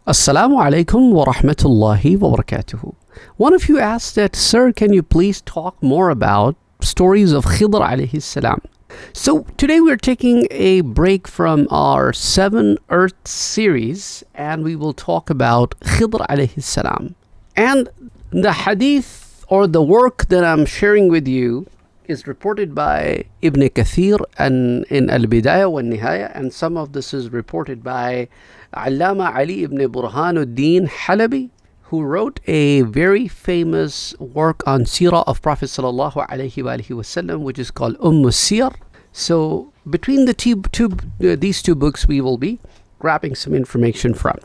Assalamu alaikum wa rahmatullahi wa barakatuhu. One of you asked that, Sir, can you please talk more about stories of Khidr alayhi salam? So today we're taking a break from our 7 Earth series and we will talk about Khidr alayhi salam. And the hadith or the work that I'm sharing with you is reported by Ibn Kathir and in Al-Bidayah wa Nihaya, and some of this is reported by Allama Ali ibn Burhanuddin Halabi, who wrote a very famous work on Sirah of Prophet sallallahu alaihi wasallam, which is called Sir. So between these two books we will be grabbing some information from.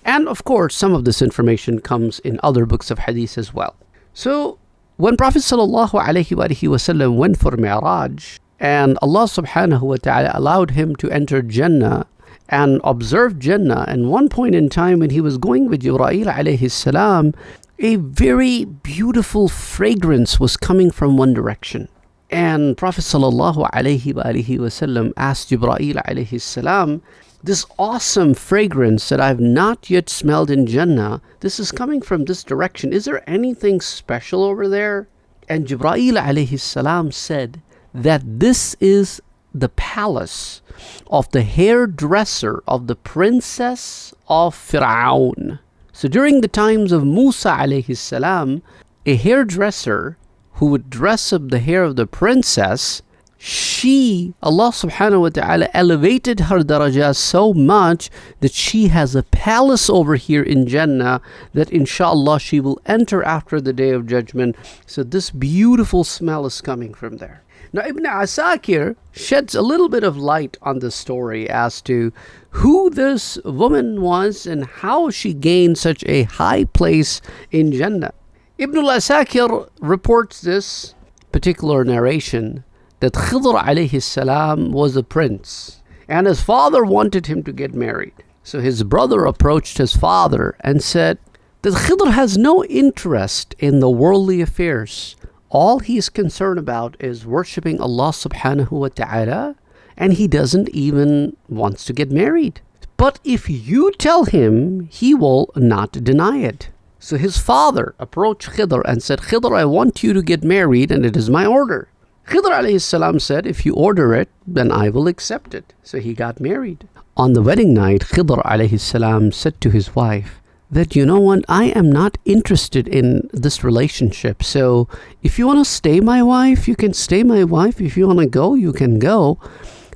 And of course some of this information comes in other books of hadith as well. So when Prophet sallallahu alaihi wasallam went for Meraj, and Allah subhanahu wa ta'ala allowed him to enter Jannah and observe Jannah, and one point in time when he was going with Jibreel alayhi salam, a very beautiful fragrance was coming from one direction. And Prophet sallallahu alaihi wasallam asked Jibreel alayhi salam, this awesome fragrance that I've not yet smelled in Jannah, this is coming from this direction. Is there anything special over there? And Jibreel alayhi salam said that this is the palace of the hairdresser of the princess of Fir'aun. So during the times of Musa alayhi salam, a hairdresser who would dress up the hair of the princess, Allah subhanahu wa ta'ala elevated her darajah so much that she has a palace over here in Jannah that inshallah she will enter after the day of judgment. So this beautiful smell is coming from there. Now Ibn Asakir sheds a little bit of light on this story as to who this woman was and how she gained such a high place in Jannah. Ibn Asakir reports this particular narration that Khidr alayhi salam was a prince and his father wanted him to get married. So his brother approached his father and said that Khidr has no interest in the worldly affairs. All he is concerned about is worshipping Allah subhanahu wa ta'ala, and he doesn't even want to get married. But if you tell him, he will not deny it. So his father approached Khidr and said, Khidr, I want you to get married and it is my order. Khidr alayhi salam said, if you order it, then I will accept it. So he got married. On the wedding night, Khidr alayhi salam said to his wife that, you know what, I am not interested in this relationship. So if you want to stay my wife, you can stay my wife. If you want to go, you can go.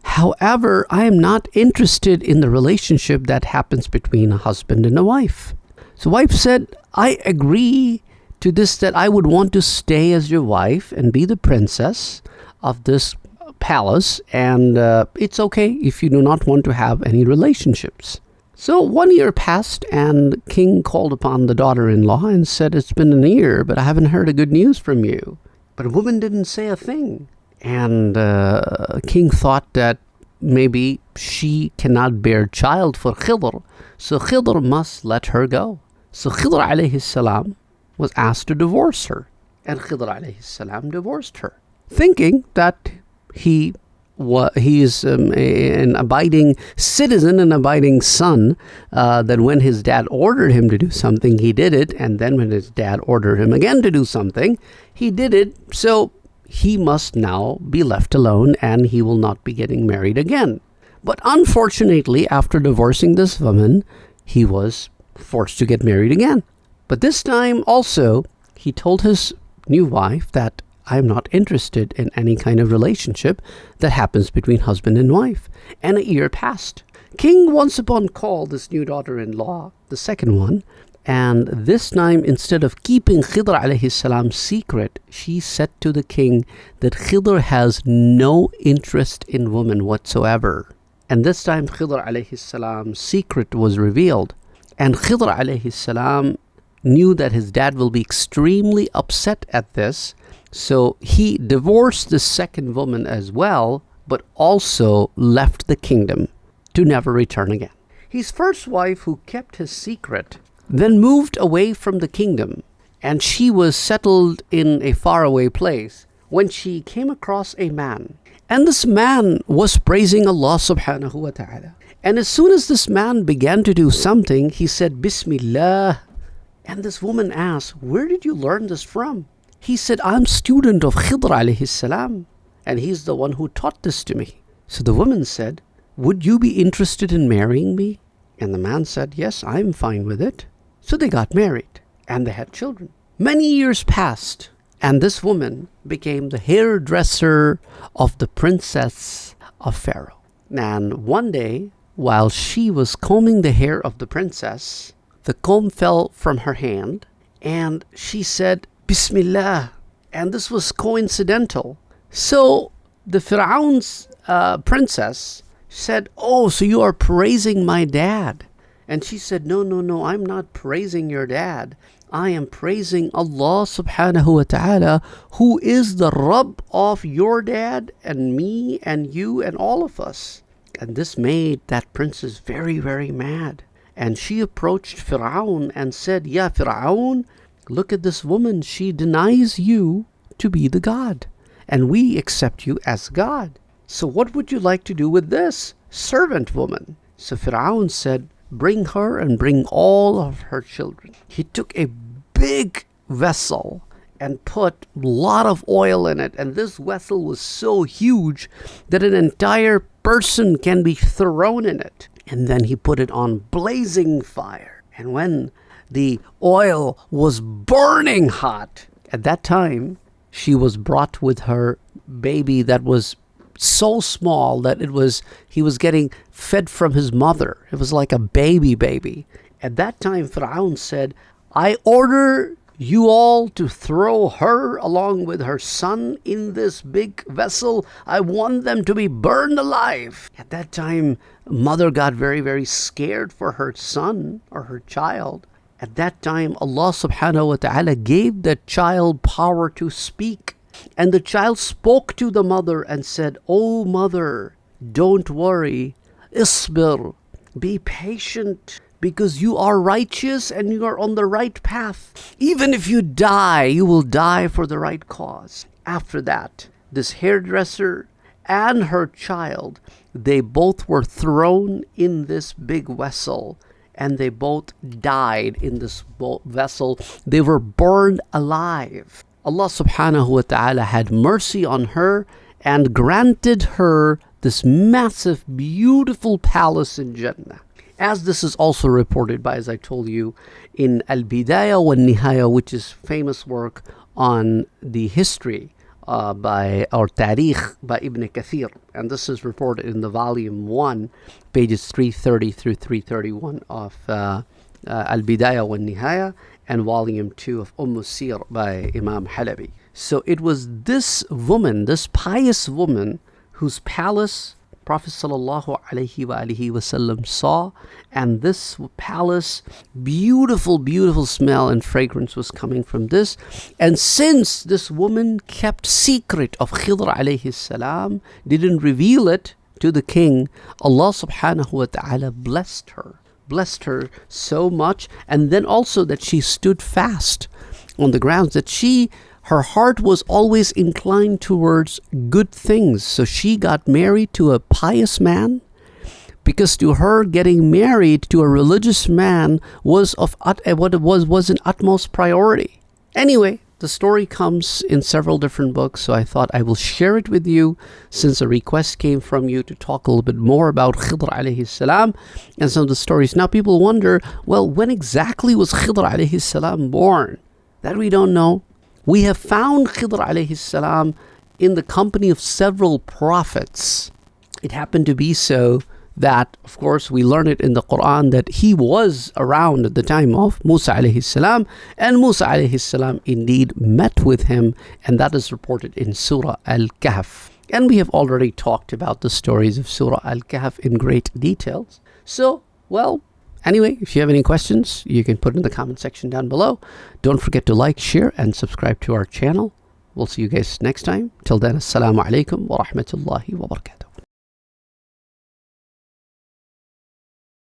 However, I am not interested in the relationship that happens between a husband and a wife. So wife said, I agree to this, that I would want to stay as your wife and be the princess of this palace, and it's okay if you do not want to have any relationships. So 1 year passed and king called upon the daughter-in-law and said, it's been a year, but I haven't heard a good news from you. But a woman didn't say a thing. And king thought that maybe she cannot bear child for Khidr, so Khidr must let her go. So Khidr alayhi salam was asked to divorce her, and Khidr alayhi salam divorced her, thinking that he is an abiding citizen, an abiding son, that when his dad ordered him to do something, he did it, and then when his dad ordered him again to do something, he did it, so he must now be left alone and he will not be getting married again. But unfortunately, after divorcing this woman, he was forced to get married again. But this time also, he told his new wife that I'm not interested in any kind of relationship that happens between husband and wife. And a year passed. King once upon called this new daughter-in-law, the second one, and this time instead of keeping Khidr alayhi salam's secret, she said to the king that Khidr has no interest in women whatsoever. And this time Khidr alayhi salam's secret was revealed. And Khidr alayhi salam knew that his dad will be extremely upset at this, so he divorced the second woman as well, but also left the kingdom to never return again. His first wife, who kept his secret, then moved away from the kingdom, and she was settled in a faraway place when she came across a man. And this man was praising Allah subhanahu wa ta'ala. And as soon as this man began to do something, he said, Bismillah. And this woman asked, where did you learn this from? He said, I'm student of Khidr alayhi salam, and he's the one who taught this to me. So the woman said, would you be interested in marrying me? And the man said, yes, I'm fine with it. So they got married and they had children. Many years passed, and this woman became the hairdresser of the princess of Pharaoh. And one day, while she was combing the hair of the princess, the comb fell from her hand and she said, Bismillah. And this was coincidental. So the Pharaoh's princess said, oh, so you are praising my dad. And she said, no, I'm not praising your dad. I am praising Allah subhanahu wa ta'ala, who is the Rabb of your dad and me and you and all of us. And this made that princess very, very mad. And she approached Fir'aun and said, Ya Fir'aun, look at this woman. She denies you to be the God, and we accept you as God. So what would you like to do with this servant woman? So Fir'aun said, bring her and bring all of her children. He took a big vessel and put a lot of oil in it. And this vessel was so huge that an entire person can be thrown in it. And then he put it on blazing fire. And when the oil was burning hot, at that time, she was brought with her baby that was so small that he was getting fed from his mother. It was like a baby. At that time, Fir'aun said, I order you all to throw her along with her son in this big vessel. I want them to be burned alive. At that time, mother got very, very scared for her son or her child. At that time, Allah subhanahu wa ta'ala gave the child power to speak. And the child spoke to the mother and said, oh mother, don't worry. Isbir, be patient, because you are righteous and you are on the right path. Even if you die, you will die for the right cause. After that, this hairdresser and her child, they both were thrown in this big vessel, and they both died in this vessel. They were burned alive. Allah subhanahu wa ta'ala had mercy on her and granted her this massive, beautiful palace in Jannah. As this is also reported by, as I told you, in Al-Bidayah wa Nihaya, which is famous work on the history by Tarikh by Ibn Kathir. And this is reported in the volume 1, pages 330 through 331 of Al-Bidayah wa Nihaya, and volume 2 of Sir by Imam Halabi. So it was this woman, this pious woman, whose palace Prophet sallallahu alaihi wasallam saw, and this palace, beautiful smell and fragrance was coming from this. And since this woman kept secret of Khidr alayhi salam, didn't reveal it to the king, Allah subhanahu wa ta'ala blessed her so much. And then also that she stood fast on the grounds that her heart was always inclined towards good things. So she got married to a pious man, because to her getting married to a religious man was an utmost priority. Anyway, the story comes in several different books, so I thought I will share it with you since a request came from you to talk a little bit more about Khidr alayhi salam and some of the stories. Now people wonder, well, when exactly was Khidr alayhi salam born? That we don't know. We have found Khidr alayhi salam in the company of several prophets. It happened to be so that, of course, we learn it in the Quran that he was around at the time of Musa alayhi salam, and Musa alayhi salam indeed met with him, and that is reported in Surah Al-Kahf. And we have already talked about the stories of Surah Al-Kahf in great details. So, well, anyway, if you have any questions, you can put in the comment section down below. Don't forget to like, share, and subscribe to our channel. We'll see you guys next time. Till then, Assalamu alaikum wa rahmatullahi wa barakatuh.